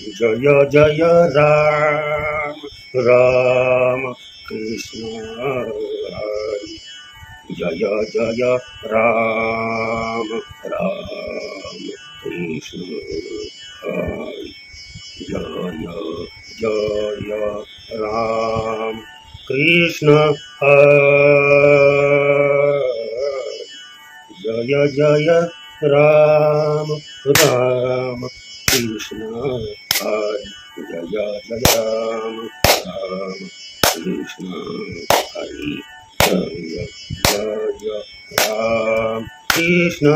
जय जय राम राम कृष्ण हरि जय जय राम राम कृष्ण हरि जय जय राम कृष्ण हरि जय जय राम राम कृष्ण हरि जय जय राम राम कृष्ण हरि जय जय राम कृष्ण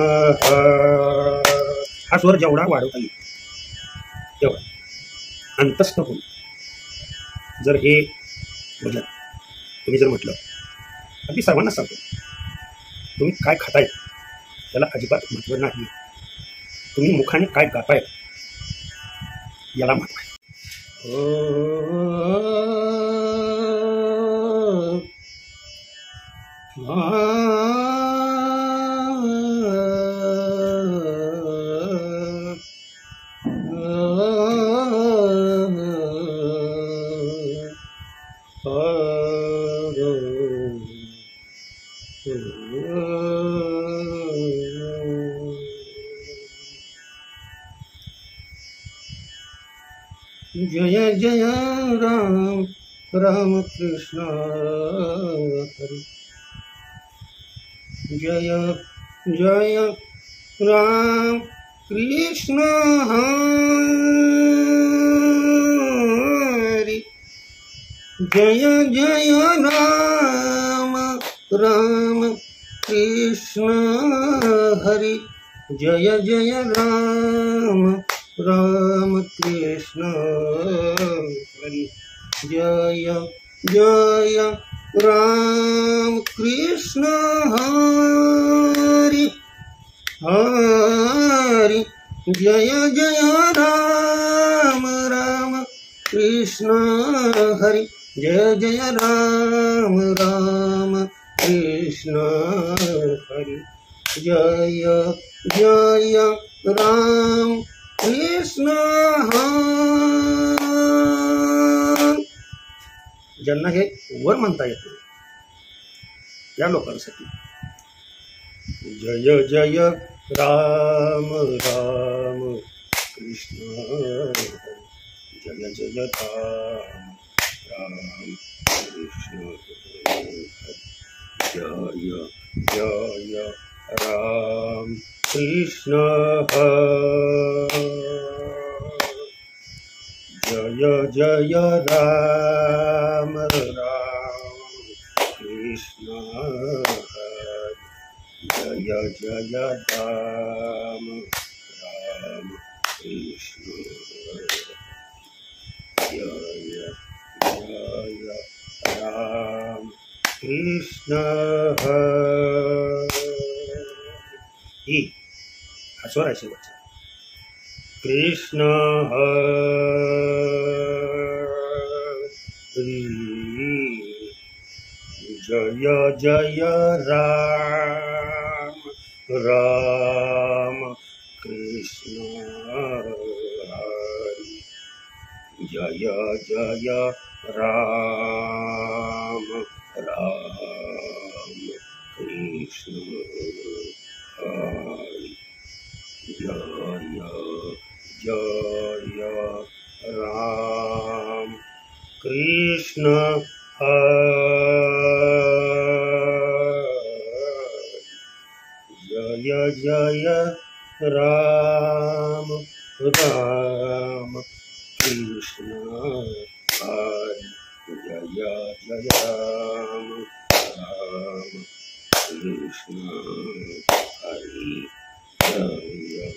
हरि। हा स्वर जेवढा वाढवता येईल तेवढा अंतस्थ होऊन जर हे भजन तुम्ही जर म्हटलं, अगदी सर्वांना सांगतो, तुम्ही काय खाताय त्याला अजिबात महत्व नाही, तुम्ही मुखाने काय गाताय याला महत्व आहे. जय जय राम राम कृष्ण हरि जय जय राम कृष्ण हरि जय जय राम राम कृष्ण हरि जय जय राम राम कृष्ण हरि जय जय राम कृष्ण हरि हरि जय जय राम राम कृष्ण हरि जय जय राम राम कृष्ण हरि जय जय राम कृष्ण हरि. ज्यांना हे वर म्हणता येत नाही या लोकांसाठी जय जय राम राम कृष्ण जय जय राम राम कृष्ण जय जय राम कृष्ण जय जय राम राम कृष्ण जय जय राम राम कृष्ण जय जय राम कृष्ण हरि. हा स्वर आहे शेवटचा. कृष्ण हरि जय जय राम राम कृष्ण हरि जय जय राम राम कृष्ण हरि जय जय राम कृष्ण हरि जय जय राम राम कृष्ण हरि जय जय राम राम कृष्ण हरि जय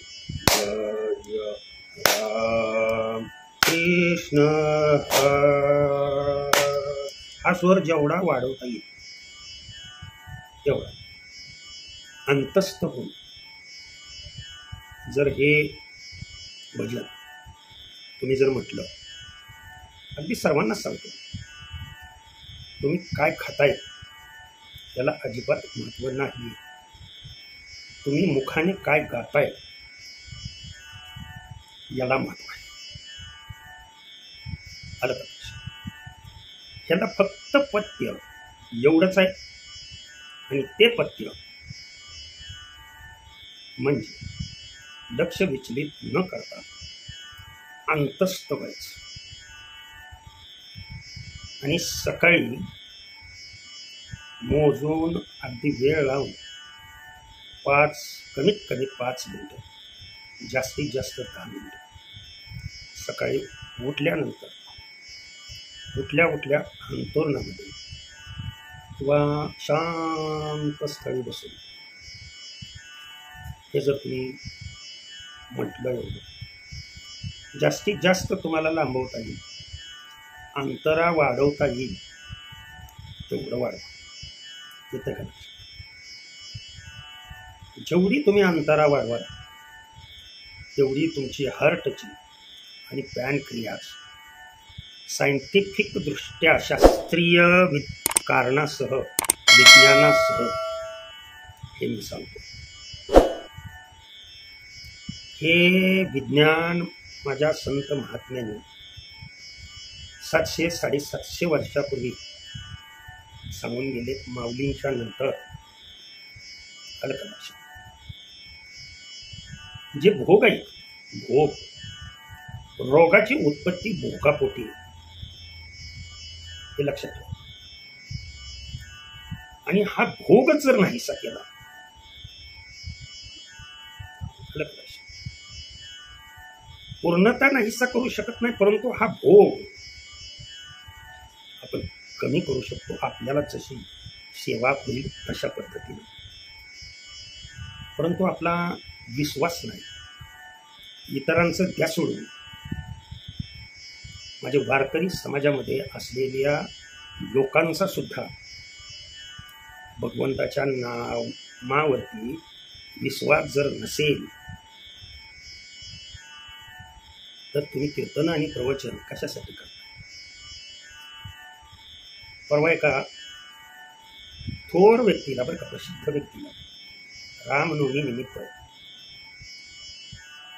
जय राम कृष्ण हरि. हा स्वर जेवढा वाढवता येईल तेवढा अंतस्थ होऊन जर हे भजन तुम्ही जर म्हटलं, अगदी सर्वांना सांगतो, तुम्ही काय खाताय त्याला अजिबात महत्व नाही, तुम्ही मुखाने काय गाताय याला महत्व आहे. आलं का लक्षात? ह्याला फक्त पथ्य एवढंच आहे, आणि ते पथ्य म्हणजे लक्ष विचलित न करता अंतस्थ व्हायचं, आणि सकाळी मोजून अगदी वेळ लावून कमीत कमी 5 मिनिटं, जास्तीत जास्त 10 मिनिटं सकाळी उठल्यानंतर उठल्या अंतरुणामध्ये किंवा शांत स्थळी बसून हे जर तुम्ही म्हटलं, एवढं जास्तीत जास्त तुम्हाला लांबवता येईल, अंतरा वाढवता येईल तेवढं वाढवा. येतं का? जेवढी तुम्ही अंतरा वाढवाल तेवढी तुमची हार्टची आणि पॅनक्रियाज सायंटिफिक दृष्ट्या शास्त्रीय कारणासह विज्ञानासह हे मी सांगतो. हे विज्ञान माझ्या संत महात्म्यांनी 700-750 वर्षापूर्वी सांगून गेले. माऊलींच्या नंतर आलं का लक्षात? जे भोग आहेत, भोग, रोगाची उत्पत्ती भोगापोटी, हे लक्षात ठेवा. आणि हा भोगच जर नाहीसा केला, आलं का लक्षात? पूर्णता नाहीसा करू शकत नाही, परंतु हा भोग आपण कमी करू शकतो. आपल्याला जशी सेवा होईल तशा पद्धतीने. परंतु आपला विश्वास नाही. इतरांचं द्या सोडून माझ्या वारकरी समाजामध्ये असलेल्या लोकांचा सुद्धा भगवंताच्या नामावरती विश्वास जर नसेल तर तुम्ही कीर्तन आणि प्रवचन कशासाठी करता? परवा एका थोर व्यक्तीला, बरं का, प्रसिद्ध व्यक्तीला रामनवमी निमित्त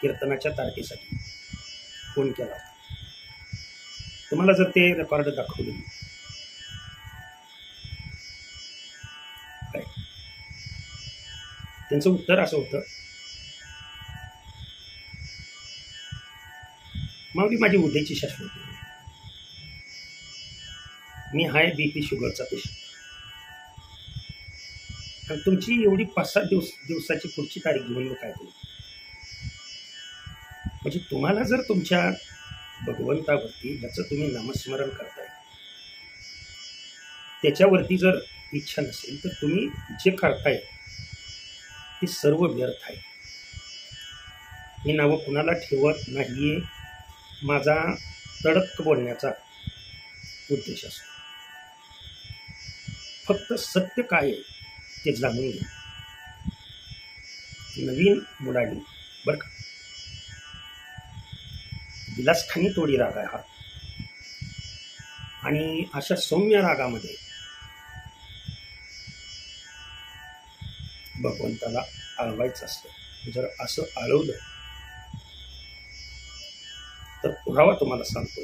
कीर्तनाच्या तारखेसाठी फोन केला. तुम्हाला जर ते रेकॉर्ड दाखवले काय, त्यांचं उत्तर असं होतं, माऊली माझी उद्याची शाश्वती, मी हाय BP शुगरचा पेशंट, आणि तुमची एवढी 5-7 दिवसाची पुढची तारीख घेऊन मी काय करू? म्हणजे तुम्हाला जर तुमच्या भगवंतावरती ज्याचं तुम्ही नामस्मरण करताय त्याच्यावरती जर इच्छा नसेल तर तुम्ही जे करताय ते सर्व व्यर्थ आहे. मी नावं कुणाला ठेवत नाहीये, माझा तडक बोलण्याचा उद्देश असतो. फक्त सत्य काय आहे ते जाणून घ्या. नवीन मुलांनी, बरं का, विलासखानी तोडी राग आहे हा, आणि अशा सौम्य रागामध्ये भगवंताला आळवायचं असतं. जर असं आळवलं तर पुरावा तुम्हाला सांगतो.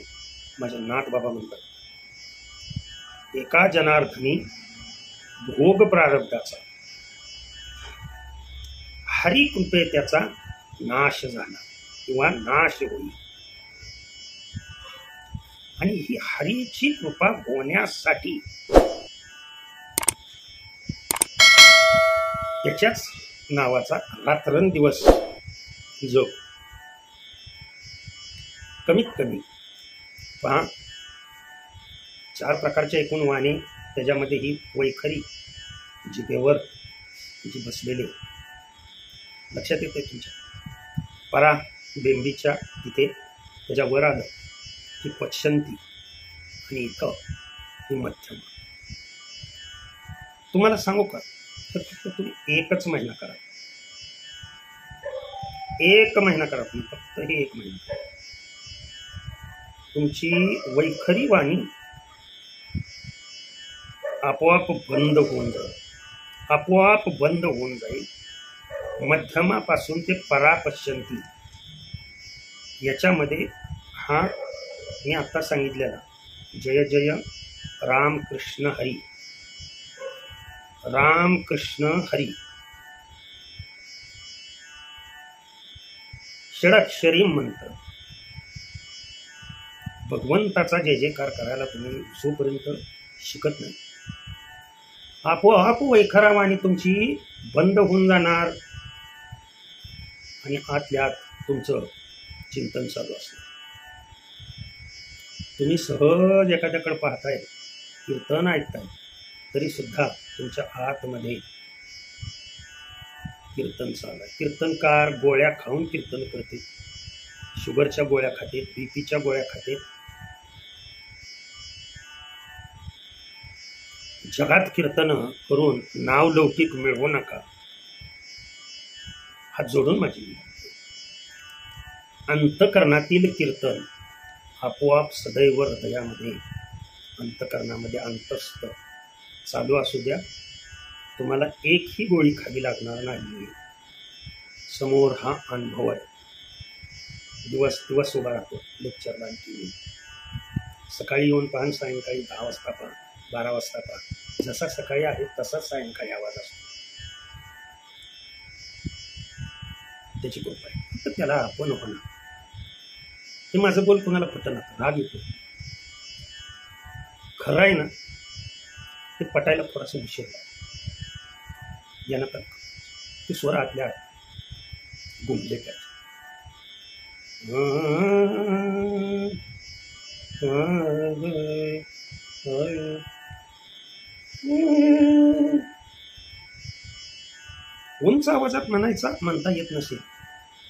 माझे नाथ बाबा म्हणतात, एका जनार्दनी भोग प्रारब्धाचा हरी कृपे त्याचा नाश झाला किंवा नाश होईल. आणि ही हरीची कृपा होण्यासाठी त्याच्याच नावाचा रात्रंदिवस जप. कमीत कमी पहा, 4 प्रकारच्या एकूण वाणी, त्याच्यामध्ये ही वैखरी जिभेवर जी बसलेले, लक्षात येते तुमच्या, परा बेंबीच्या इथे त्याच्यावर आलं की पश्चंती, आणि इथं ही मध्यम. तुम्हाला सांगू का, तर फक्त तुम्ही 1 महिना करा, 1 महिना करा, तुम्ही फक्त हे 1 महिना करा. तुमची वैखरी वाणी आपोआप बंद होऊन जाईल, आपोआप बंद होऊन जाईल. मध्यमापासून ते परापश्चंती याच्यामध्ये हा मी आत्ता सांगितलेला जय जय राम कृष्ण हरी, राम कृष्ण हरी, षडाक्षरी मंत्र भगवंताचा जय जयकार करायला तुम्ही जोपर्यंत शिकत नाही आपोआप वैखरावाणी तुमची बंद होऊन जाणार आणि आतल्या आत तुमचं चिंतन चालू असणार. तुम्ही सहज एखाद्याकडे पाहताय, कीर्तन ऐकताय, तरी सुद्धा तुमच्या आतमध्ये कीर्तन चालू आहे. कीर्तनकार गोळ्या खाऊन कीर्तन करते, शुगरच्या गोळ्या खाते, बीपीच्या गोळ्या खाते. जगात कीर्तन करून नाव लौकिक मिळवू नका. हात जोडून माझी अंतकरणातील कीर्तन आपोआप सदैव हृदयामध्ये अंतकरणामध्ये अंतस्थ चालू असू द्या. तुम्हाला एकही गोळी खावी लागणार नाही. समोर हा अनुभव आहे. दिवस दिवस उभा राहतो लेक्चरला. आणखी सकाळी येऊन पाहा, सायंकाळी 10 वाजता पहा, 12 वाजता पहा. जसा सकाळी आहे तसाच सायंकाळी आवाज असतो. त्याची कृपा आहे. फक्त त्याला आपण होणार. हे माझं बोल कोणाला पटलं, राग येतो. खरं आहे ना, ते पटायला थोडासा विषय यांना तर ते स्वर आतल्या गुंजले पाहिजे. उंच आवाजात म्हणायचा म्हणता येत नसेल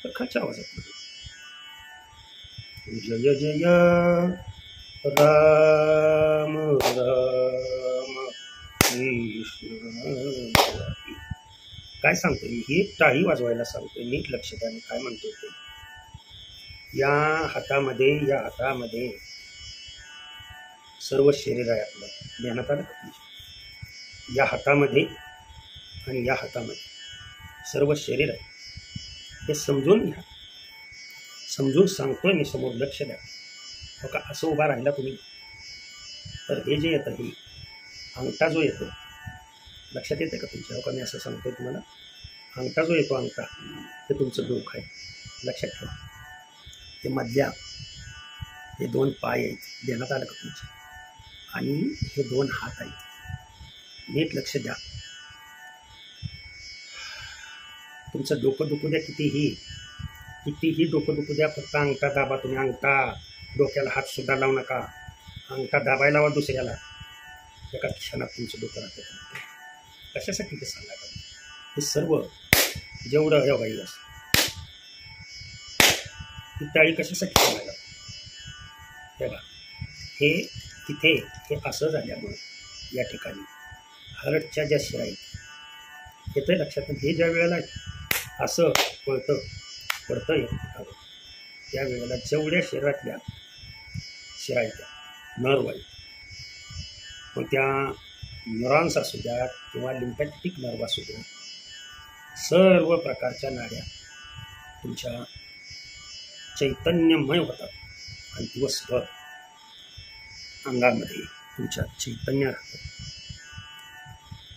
तर खालच्या आवाजात म्हणा. जय जय राम राम कृष्ण. काय सांगतोय मी? ही टाळी वाजवायला सांगतोय. नीट लक्ष द्या मी काय म्हणतोय ते. या हातामध्ये सर्व शरीर आहे आपलं. ध्यानात आलं का? या हातामध्ये आणि या हातामध्ये सर्व शरीर आहे. हे समजून घ्या. समजून सांगतोय मी, समोर लक्ष द्या. हो का? असं उभा राहिला तुम्ही तर हे जे येतं, हे अंगठा जो येतो, लक्षात येते का तुमच्या? हो का? मी असं सांगतोय तुम्हाला. अंगठा जो येतो, अंगठा, हे तुमचं डोकं आहे. लक्षात ठेवा. हे मधल्या हे 2 पाय आहेत. देण्यात आलं का तुमच्या? आणि हे 2 हात आहेत. नीट लक्ष द्या. तुमचं डोकं दुखू द्या, कितीही डोकं दुखू द्या, फक्त अंगठा दाबा तुम्ही. अंगठा, डोक्याला हात सुद्धा लावू नका. अंगठा दाबायला लावा दुसऱ्याला. एका क्षणात तुमचं डोकं राहतं. कशासाठी ते सांगा. हे सर्व जेवढं हे वाईट असतं, ही टाळी कशासाठी सांगायला तेव्हा हे तिथे हे असं झाल्यामुळं या ठिकाणी हार्टच्या ज्या शिरा आहेत येतं लक्षात. हे ज्या वेळेला असं पडतं येतं, त्यावेळेला जेवढ्या शरीरातल्या शिरा येत्या, नर्व आहेत, मग त्या न्यूरॉन्स असू द्या किंवा लिम्फॅटिक नर्व असू द्या, सर्व प्रकारच्या नाड्या तुमच्या चैतन्यमय होतात आणि दिवसभर अंगामध्ये तुमच्या चैतन्य राहतं.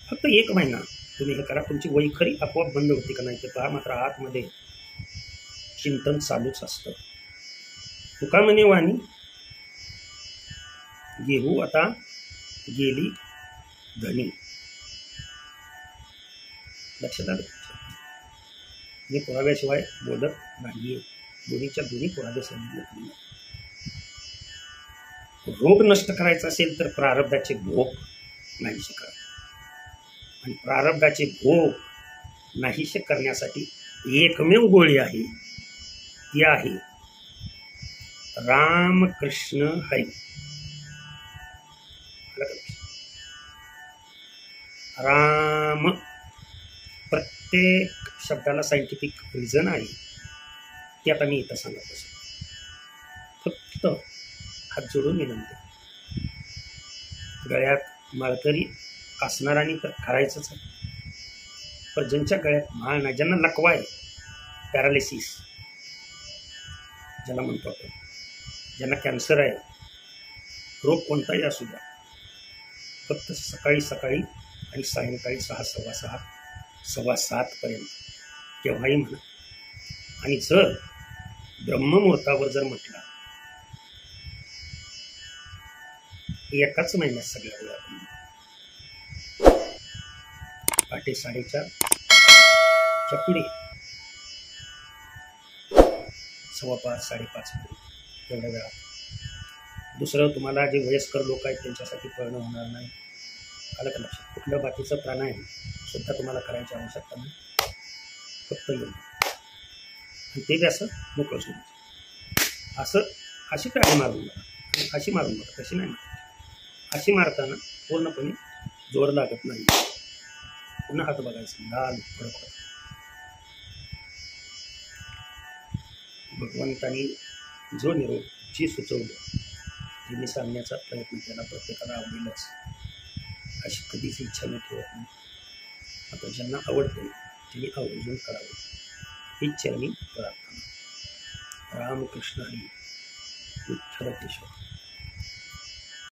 फक्त 1 महिना तुम्ही हे करा. तुमची वैखरी आपोआप बंद होते का नाही ते पहा. मात्र आतमध्ये चिंतन चालूच असतं. तुका म्हणे वाणी घेऊ आता गेली धनी. लक्षात आलं? मी पुराव्याशिवाय बोलत नाहीये. दोन्हीच्या दोन्ही पुरावे सांगितले. रोग नष्ट करायचा असेल तर प्रारब्धाचे भोग नाहीसे करा. आणि प्रारब्धाचे भोग नाहीसे करण्यासाठी एकमेव गोळी आहे, ती आहे राम कृष्ण हरी. राम, प्रत्येक शब्दाला सायंटिफिक रिझन आहे, ते आता मी इथं सांगत असतो. फक्त हात जोडून विनंती, गळ्यात माळकरी असणारांनी तर करायचंच आहे. पण ज्यांच्या गळ्यात माळ नाही, ज्यांना लकवा आहे, पॅरालिसिस ज्याला म्हणतो आपण, ज्यांना कॅन्सर आहे, रोग कोणताही असू द्या, फक्त सकाळी सकाळी आणि सायंकाळी 6, सव्वा 6, सव्वा 7पर्यंत केव्हाही म्हणा. आणि जर ब्रह्ममुहूर्तावर जर म्हटलं, एकाच महिन्यात सगळ्या वेळा पहाटे 4:30 पुढे 5:15, 5:30 पर्यंत एवढ्या वेळा. दुसरं, तुम्हाला जे वयस्कर लोक आहेत त्यांच्यासाठी पळणं होणार नाही. आलं का लक्षात? कुठलं बाकीचं प्राणायाम सुद्धा तुम्हाला करायची आवश्यकता नाही, फक्त योग. आणि ते असं मोकळं सोडून असं अशी काय मारून बघा, अशी मारून बघा, तशी नाही मारायची. अशी मारताना पूर्णपणे जोर लागत नाही. पुन्हा हात बघायचं, लाल फडक होतं. भगवंतानी जो निरोप जी सुचवलं ते मी सांगण्याचा प्रयत्न केला. प्रत्येकाला आवडेलच अशी कधीच इच्छा मी ठेवत नाही. आता ज्यांना आवडते त्यांनी आवर्जून करावं हीच चरणी प्रार्थना. रामकृष्ण हरी, विठ्ठल केशव.